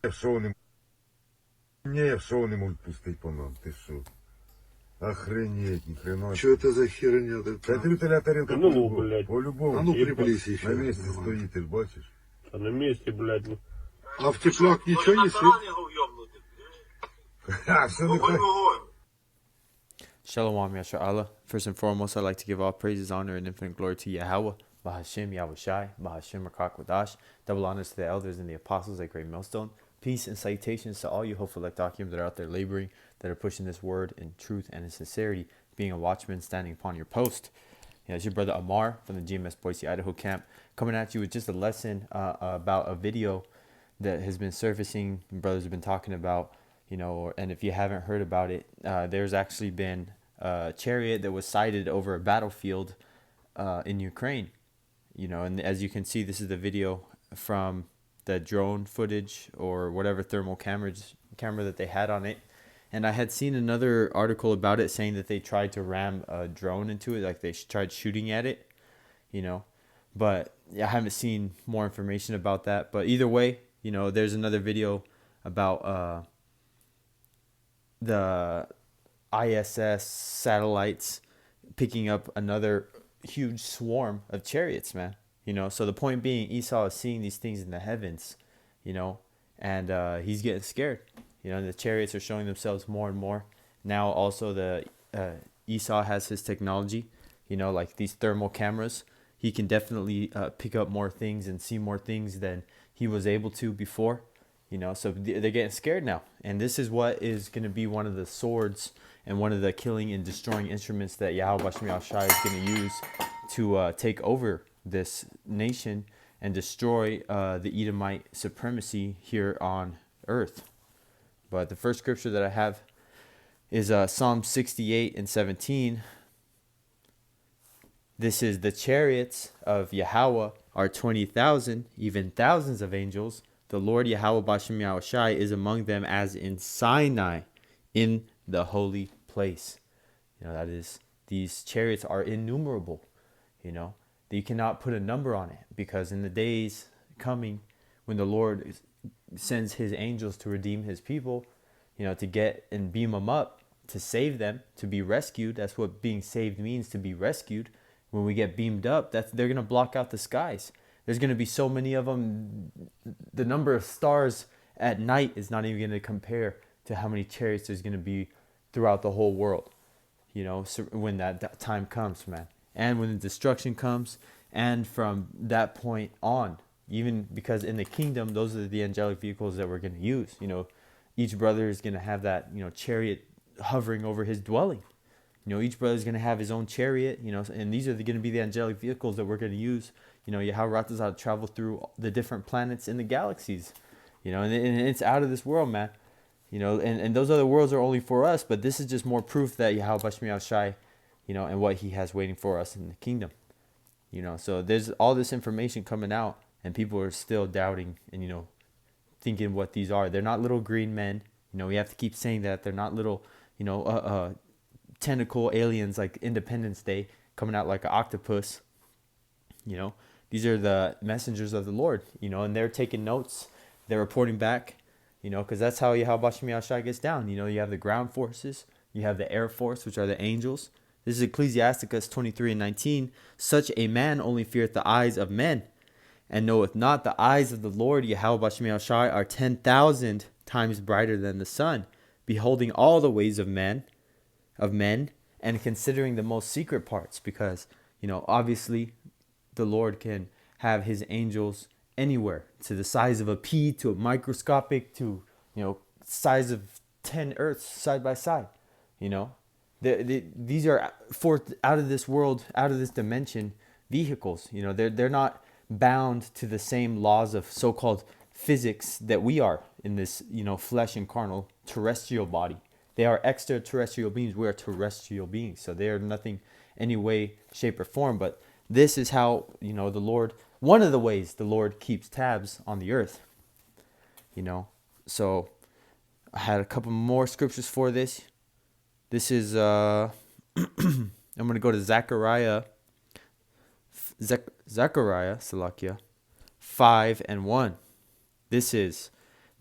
Що вони... Ні, що вони можуть пустити по нам, ти що? Охренеть, ни хрена. Что это за херня? Та ти віталя тарілка Ну, по-любому. блядь. По-любому. А ну Ебать. приблизь На еще. місці стоїть, ти ж бачиш. А на месте, блядь, ну. А в теплак ничего не светит? Ха, що не так? Shalom, Yasha Allah. First and foremost, I'd like to give all praises, honor, and infinite glory to Yahweh, Bahashim, Yahweh Shai, Bahashim, Rakak Wadash. Double honors to the elders and the apostles at Great Millstone. Peace and salutations to all you hopeful Lektakim that are out there laboring, that are pushing this word in truth and in sincerity, being a watchman standing upon your post. Yeah, it's your brother Amar from the GMS Boise, Idaho camp, coming at you with just a lesson about a video that has been surfacing. Brothers have been talking about, and if you haven't heard about it, there's actually been a chariot that was sighted over a battlefield in Ukraine, and as you can see, this is the video from the drone footage or whatever thermal camera that they had on it. And I had seen another article about it saying that they tried to ram a drone into it, like they tried shooting at it, but I haven't seen more information about that. But either way, there's another video about the ISS satellites picking up another huge swarm of chariots, man. So the point being, Esau is seeing these things in the heavens, and he's getting scared. The chariots are showing themselves more and more. Now also the Esau has his technology, like these thermal cameras. He can definitely pick up more things and see more things than he was able to before. So they're getting scared now. And this is what is going to be one of the swords and one of the killing and destroying instruments that Yahweh Bashmi Shai is going to use to take over this nation and destroy the Edomite supremacy here on earth. But the first scripture that I have is Psalm 68 and 17. This is the chariots of Yahweh are 20,000, even thousands of angels. The Lord Yahweh Bashem Yahushai is among them as in Sinai, in the holy place. That is, these chariots are innumerable. You cannot put a number on it, because in the days coming when the Lord sends his angels to redeem his people, to get and beam them up, to save them, to be rescued. That's what being saved means, to be rescued. When we get beamed up, they're going to block out the skies. There's going to be so many of them. The number of stars at night is not even going to compare to how many chariots there's going to be throughout the whole world. So when that time comes, man. And when the destruction comes, and from that point on, even because in the kingdom, those are the angelic vehicles that we're going to use. Each brother is going to have that, chariot hovering over his dwelling. Each brother is going to have his own chariot, and these are going to be the angelic vehicles that we're going to use. Yahweh Ratazah travel through the different planets in the galaxies, and it's out of this world, man. And those other worlds are only for us, but this is just more proof that Yahweh Bashmi Shai, and what he has waiting for us in the kingdom. So there's all this information coming out, and people are still doubting and, thinking what these are. They're not little green men. We have to keep saying that. They're not little, tentacle aliens like Independence Day coming out like an octopus. These are the messengers of the Lord, and they're taking notes. They're reporting back, because that's how Yahweh Bashmi Shai gets down. You have the ground forces. You have the air force, which are the angels. This is Ecclesiasticus 23 and 19. Such a man only feareth the eyes of men, and knoweth not the eyes of the Lord Yahweh Bashmi Shai are 10,000 times brighter than the sun, beholding all the ways of men, and considering the most secret parts. Because, obviously, the Lord can have his angels anywhere, to the size of a pea, to a microscopic, to, size of 10 earths side by side, These are forth out of this world, out of this dimension vehicles. They're not bound to the same laws of so-called physics that we are in this, flesh and carnal terrestrial body. They are extraterrestrial beings. We are terrestrial beings. So they are nothing any way, shape, or form. But this is how, the Lord, one of the ways the Lord keeps tabs on the earth. So I had a couple more scriptures for this. This is, I'm going to go to Zechariah, Salakia, 5 and 1. This is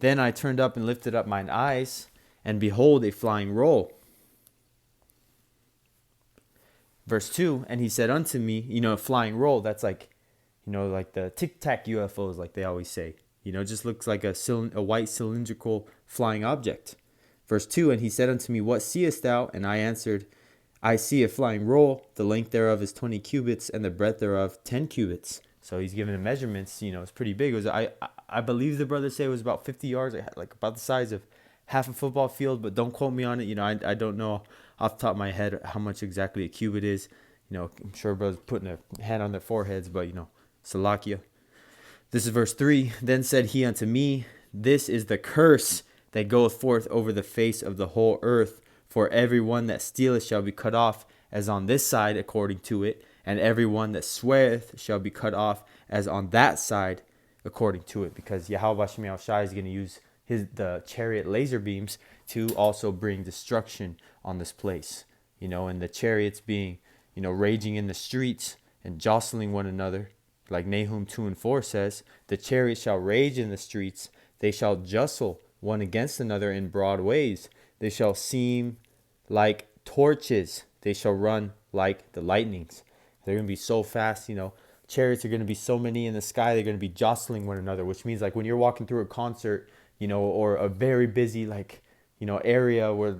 Then I turned up and lifted up mine eyes, and behold, a flying roll. Verse 2, and he said unto me, a flying roll, that's like, like the tic-tac UFOs, like they always say. Just looks like a white cylindrical flying object. Verse 2, and he said unto me, what seest thou? And I answered, I see a flying roll. The length thereof is 20 cubits, and the breadth thereof 10 cubits. So he's given the measurements. It's pretty big. It was I believe the brother said it was about 50 yards, like about the size of half a football field. But don't quote me on it. I don't know off the top of my head how much exactly a cubit is. I'm sure brothers putting a hand on their foreheads, but Salakia. This is verse 3. Then said he unto me, this is the curse that goeth forth over the face of the whole earth. For every one that stealeth shall be cut off as on this side according to it, and every one that sweareth shall be cut off as on that side according to it. Because Yahweh Bashim Shai is going to use the chariot laser beams to also bring destruction on this place. And the chariots being, raging in the streets and jostling one another. Like Nahum 2 and 4 says, the chariots shall rage in the streets. They shall jostle one against another in broad ways. They shall seem like torches. They shall run like the lightnings. They're going to be so fast, Chariots are going to be so many in the sky. They're going to be jostling one another, which means like when you're walking through a concert, or a very busy area where,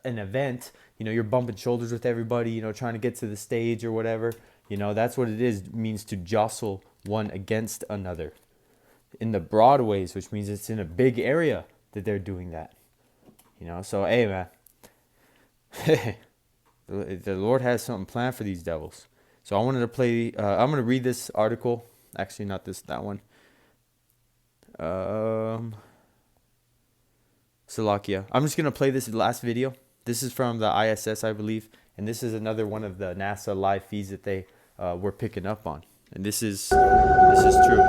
an event, you're bumping shoulders with everybody, trying to get to the stage or whatever. That's what it means to jostle one against another. In the broad ways, which means it's in a big area that they're doing that. So, hey, man. The Lord has something planned for these devils. So I wanted to play, I'm going to read this article. Actually, not that one. Salakia. I'm just going to play this last video. This is from the ISS, I believe. And this is another one of the NASA live feeds that they were picking up on. And this is true.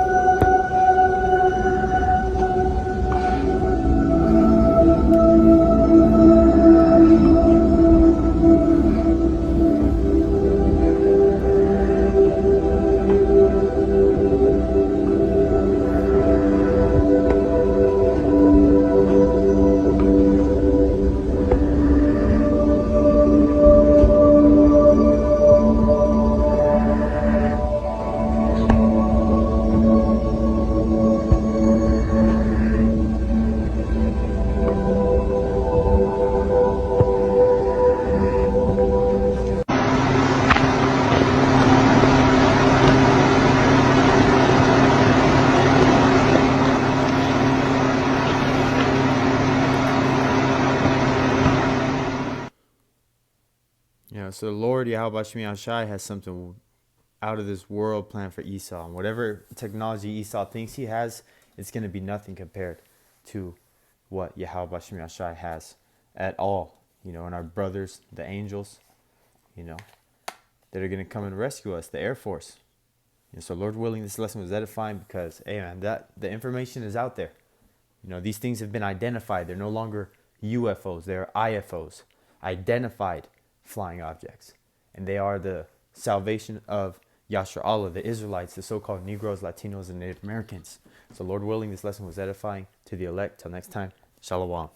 So the Lord Yahweh Shemi Shai has something out of this world planned for Esau. And whatever technology Esau thinks he has, it's going to be nothing compared to what Yahweh Shemi Shai has at all. And our brothers, the angels, that are going to come and rescue us, the Air Force. So Lord willing, this lesson was edifying because, hey man, the information is out there. These things have been identified. They're no longer UFOs. They're IFOs, identified flying objects. And they are the salvation of Yashar Allah, the Israelites, the so-called Negroes, Latinos, and Native Americans. So Lord willing, this lesson was edifying to the elect. Till next time, Shalom.